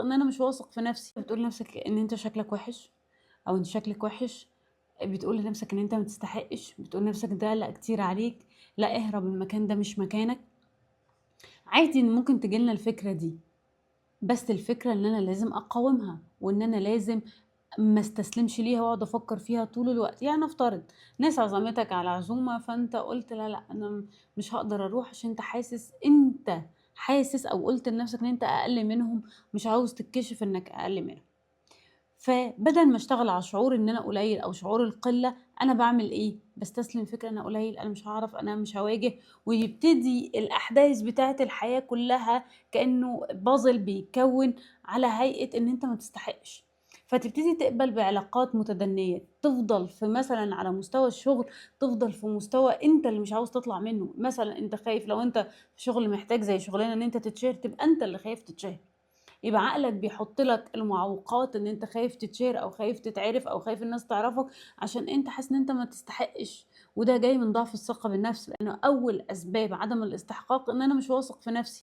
ان انا مش واثق في نفسي. بتقول لنفسك ان انت شكلك وحش او انت شكلك وحش، بتقول لنفسك ان انت ما تستحقش، بتقول لنفسك ده لا كتير عليك، لا اهرب، المكان ده مش مكانك. عادي ان ممكن تجيلنا الفكرة دي، بس الفكرة ان انا لازم اقاومها، وان انا لازم ما استسلمش ليها واقعد افكر فيها طول الوقت. يعني افترض ناس عزمتك على عزومة فانت قلت لا لا انا مش هقدر اروح، عشان انت حاسس او قلت لنفسك ان انت اقل منهم، مش عاوز تتكشف انك اقل منهم. فبدل ما اشتغل على شعور ان انا قليل او شعور القله، انا بعمل ايه؟ بستسلم فكره انا قليل، انا مش هعرف، انا مش هواجه. ويبتدي الاحداث بتاعه الحياه كلها كانه بازل بيتكون على هيئه ان انت ما تستحقش. فتبتدي تقبل بعلاقات متدنيه، تفضل في مثلا على مستوى الشغل، تفضل في مستوى انت اللي مش عاوز تطلع منه. مثلا انت خايف لو انت في شغل محتاج زي شغلانه ان انت تتشهر، تبقى انت اللي خايف تتشهر. يبقى عقلك بيحط لك المعوقات ان انت خايف تتشير او خايف تتعرف او خايف الناس تعرفك، عشان انت حاسس ان انت ما تستحقش. وده جاي من ضعف الثقة بالنفس، لانه اول اسباب عدم الاستحقاق ان انا مش واثق في نفسي.